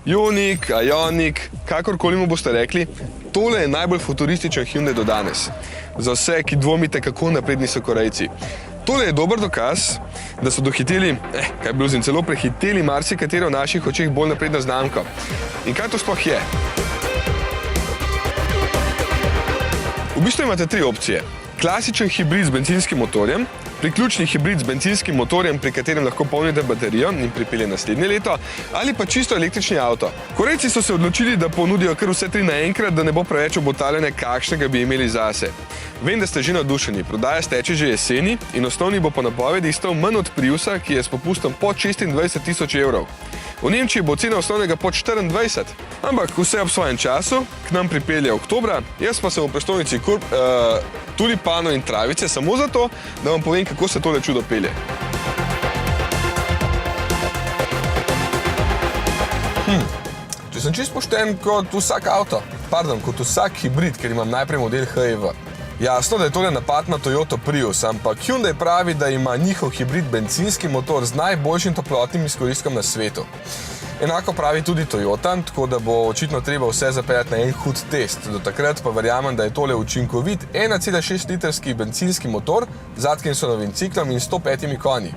Ioniq, Ioniq, kakorkoli mu boste rekli, tole je najbolj futurističen Hyundai do danes. Za vse, ki dvomite, kako napredni so Korejci. Tole je dober dokaz, da so dohiteli, kaj bluzim, celo prehiteli marsikatero v naših očeh bolj napredno znamko. In kaj to sploh je? V bistvu imate 3 opcije. Klasičen hibrid z bencinskim motorjem, priključni hibrid z bencinskim motorjem, pri katerem lahko polnite baterijo in pripelje naslednje leto, ali pa čisto električni avto. Korejci so se odločili, da ponudijo kar vse 3 naenkrat, da ne bo preveč obotavljanja, kakšnega bi imeli zase. Vem, da ste že navdušeni, prodaja steče že jeseni in osnovni bo po napovedi stal manj od Priusa, ki je s popustom pod 26.000 evrov. V Nemčiji bo cena osnovnega pod 24. Ampak vse ob svojem času, k nam pripelje oktobra, jaz pa sem v prestolnici tulipanov in travice samo zato, da vam povem, kako se tole čudo pelje. Če sem čisto pošten kot vsak avto, kot vsak hibrid, ker imam najprej model HEV. Jasno, da je tole napad na Toyota Prius, ampak Hyundai pravi, da ima njihov hibrid bencinski motor z najboljšim toplotnim izkoristkom na svetu. Enako pravi tudi Toyota, tako da bo očitno treba vse zapeljati na en hud test. Do takrat pa verjamem, da je tole učinkovit 1,6 litrski bencinski motor z Atkinsonovim ciklom in 105 konji.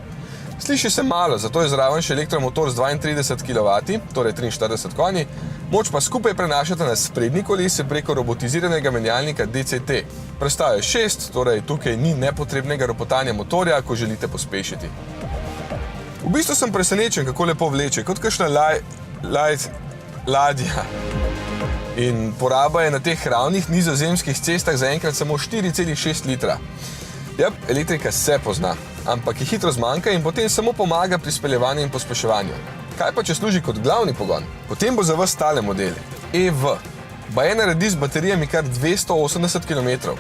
Sliši se malo, zato je zraven še elektromotor z 32 kW, torej 43 konji, moč pa skupaj prenašate na sprednji kolesi preko robotiziranega menjalnika DCT. Prestaja 6, torej tukaj ni nepotrebnega ropotanja motorja, ko želite pospešiti. V bistvu sem presenečen, kako lepo vleče, kot kakšna ladja. In poraba je na teh ravnih nizozemskih cestah zaenkrat samo 4,6 litra. Jep, elektrika se pozna, ampak je hitro zmanjka in potem samo pomaga pri speljevanju in pospeševanju. Kaj pa, če služi kot glavni pogon? Potem bo za vas tale model, EV. Baje naredi z baterijami kar 280 km.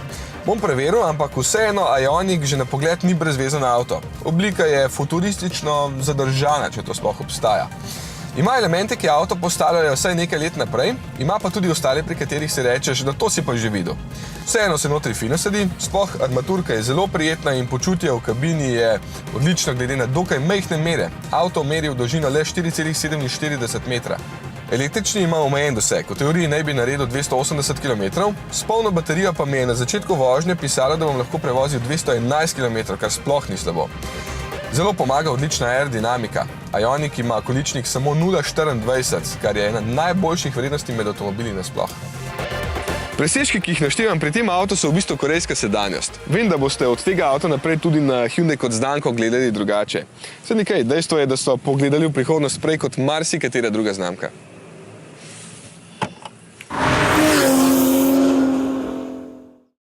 Bom preveril, ampak vseeno Ioniq že na pogled ni brezvezen avto. Oblika je futuristično zadržana, če to sploh obstaja. Ima elemente, ki avto postavljajo vsaj nekaj let naprej, ima pa tudi ostale, pri katerih si rečeš, da to si pa že videl. Vseeno se notri fino sedi, sploh armaturka je zelo prijetna in počutje v kabini je odlično glede na dokaj majhne mere. Avto meri v dolžino le 4,47 metra. Električni ima omejen doseg, v teoriji naj bi naredil 280 km, s polno baterijo pa mi je na začetku vožnje pisalo, da bom lahko prevozil 211 km, kar sploh ni slabo. Zelo pomaga odlična aerodinamika. Ioniq ima količnik samo 0,24, kar je ena najboljših vrednosti med avtomobili nasploh. Presežki, ki jih naštevam pri tem avtu, so v bistvu korejska sedanjost. Vem, da boste od tega avta naprej tudi na Hyundai kot znamko gledali drugače. Saj nekaj, dejstvo je, da so pogledali v prihodnost prej kot marsikatera druga znamka.